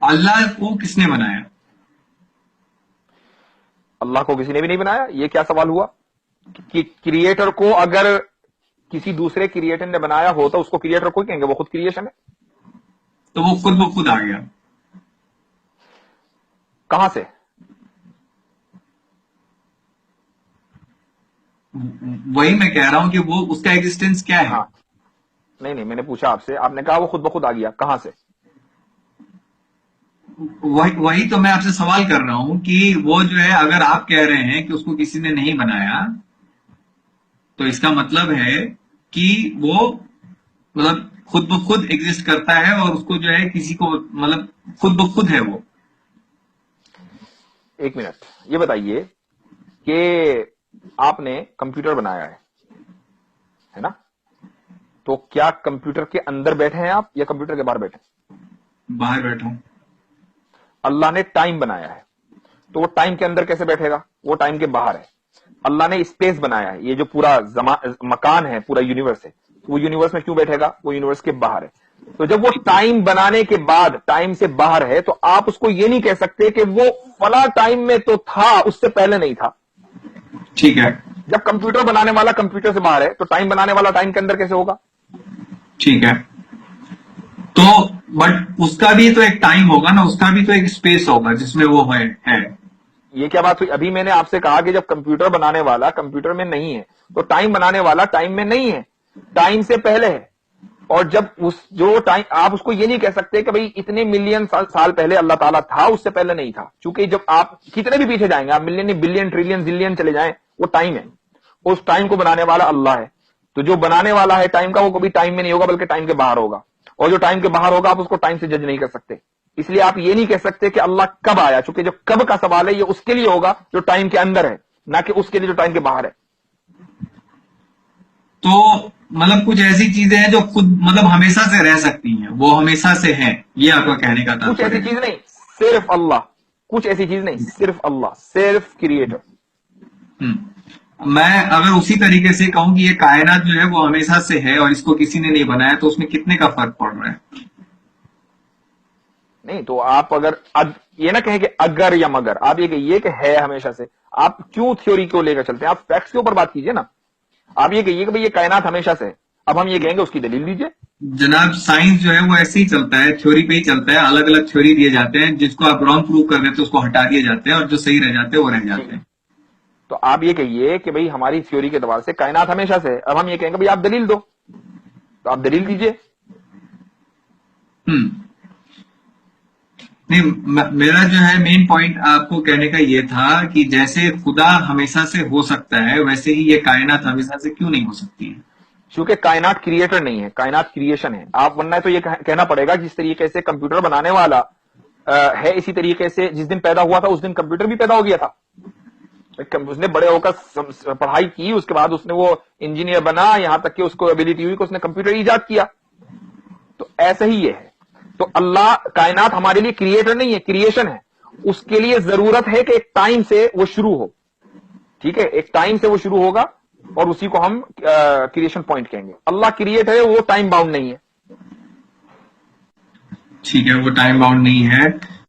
अल्लाह को किसने बनाया? अल्लाह को किसी ने भी नहीं बनाया। ये क्या सवाल हुआ कि क्रिएटर को अगर किसी दूसरे क्रिएटर ने बनाया हो तो उसको क्रिएटर को कहेंगे, वो खुद क्रिएशन है। तो वो खुद ब खुद आ गया कहां से? वही मैं कह रहा हूं कि वो उसका एग्जिस्टेंस क्या है? हाँ, नहीं, मैंने पूछा आपसे, आपने कहा वो खुद ब खुद आ गया, कहां से? वही तो मैं आपसे सवाल कर रहा हूं कि वो जो है, अगर आप कह रहे हैं कि उसको किसी ने नहीं बनाया, तो इसका मतलब है कि वो मतलब खुद ब खुद एग्जिस्ट करता है और उसको जो है किसी को मतलब खुद ब खुद है वो। एक मिनट, ये बताइए कि आपने कंप्यूटर बनाया है ना? तो क्या कंप्यूटर के अंदर बैठे हैं आप या कंप्यूटर के बाहर बैठे हैं? बाहर बैठा हूं। अल्लाह ने टाइम बनाया है, तो वो टाइम के अंदर कैसे बैठेगा? वो टाइम के बाहर है। अल्लाह ने स्पेस बनाया है, ये जो पूरा मकान है, पूरा यूनिवर्स है, वो यूनिवर्स में क्यों बैठेगा? वो यूनिवर्स के बाहर है। तो जब वो टाइम बनाने के बाद टाइम से बाहर है, तो आप उसको ये नहीं कह सकते कि वो फला टाइम में तो था, उससे पहले नहीं था। ठीक है, जब कंप्यूटर बनाने वाला कंप्यूटर से बाहर है, तो टाइम बनाने वाला टाइम के अंदर कैसे होगा? ठीक है। तो बट उसका भी तो एक टाइम होगा ना, उसका भी तो एक स्पेस होगा जिसमें वो है। ये क्या बात हुई? अभी मैंने आपसे कहा कि जब कंप्यूटर बनाने वाला कंप्यूटर में नहीं है, तो टाइम बनाने वाला टाइम में नहीं है, टाइम से पहले है। और जब उस जो टाइम, आप उसको ये नहीं कह सकते कि भाई इतने मिलियन साल पहले अल्लाह ताला था, उससे पहले नहीं था। क्योंकि जब आप कितने भी पीछे जाएंगे, आप मिलियन बिलियन ट्रिलियन जिलियन चले जाएं, वो टाइम है। उस टाइम को बनाने वाला अल्लाह है। तो जो बनाने वाला है टाइम का, वो कभी टाइम में नहीं होगा, बल्कि टाइम के बाहर होगा। और जो टाइम के बाहर होगा, आप उसको टाइम से जज नहीं कर सकते। इसलिए आप ये नहीं कह सकते कि अल्लाह कब आया, क्योंकि जो कब का सवाल है, ये उसके लिए होगा जो टाइम के अंदर है, ना कि उसके लिए जो टाइम के बाहर है। तो मतलब कुछ ऐसी चीजें हैं जो खुद मतलब हमेशा से रह सकती हैं, वो हमेशा से हैं, ये आपका कहने का कुछ ऐसी तात्पर्य है? चीज नहीं, सिर्फ अल्लाह। कुछ ऐसी चीज नहीं, सिर्फ अल्लाह, सिर्फ क्रिएटर। मैं अगर उसी तरीके से कहूं कि ये कायनात जो है वो हमेशा से है और इसको किसी ने नहीं बनाया, तो उसमें कितने का फर्क पड़ रहा है? नहीं, तो आप अगर ये ना कहें कि अगर या मगर, आप ये कहिए कि है हमेशा से। आप क्यों थ्योरी को लेकर चलते हैं? आप फैक्ट्स के ऊपर बात कीजिए ना। आप ये कहिए कि भाई ये कायनात हमेशा से है, अब हम ये कहेंगे उसकी दलील दीजिए। जनाब, साइंस जो है वो ऐसे ही चलता है, थ्योरी पे ही चलता है। अलग अलग थ्योरी दिए जाते हैं, जिसको आप रॉन्ग प्रूव कर देते हैं उसको हटा दिए जाते हैं, और जो सही रह जाते हैं वो रह जाते हैं। तो आप ये कहिए कि भाई हमारी थ्योरी के एतबार से कायनात हमेशा से है, अब हम ये कहेंगे भाई आप दलील दो, तो आप दलील दीजिए। नहीं, मेरा जो है मेन पॉइंट आपको कहने का ये था कि जैसे खुदा हमेशा से हो सकता है, वैसे ही ये कायनात हमेशा से क्यों नहीं हो सकती है? क्योंकि कायनात क्रिएटर नहीं है, कायनात क्रिएशन है। आप वरना तो ये कहना पड़ेगा जिस तरीके से कंप्यूटर बनाने वाला है, इसी तरीके से जिस दिन पैदा हुआ था उस दिन कंप्यूटर भी पैदा हो गया था। उसने बड़े होकर पढ़ाई की, उसके बाद उसने वो इंजीनियर बना, यहां तक कि उसको एबिलिटी हुई कि उसने कंप्यूटर ईजाद किया। तो ऐसे ही ये है। तो अल्लाह, कायनात हमारे लिए क्रिएटर नहीं है, क्रिएशन है। उसके लिए जरूरत है कि एक टाइम से वो शुरू हो। ठीक है, एक टाइम से वो शुरू होगा और उसी को हम क्रिएशन पॉइंट कहेंगे। अल्लाह क्रिएटर है, वो टाइम बाउंड नहीं है। ठीक है, वो टाइम बाउंड नहीं है।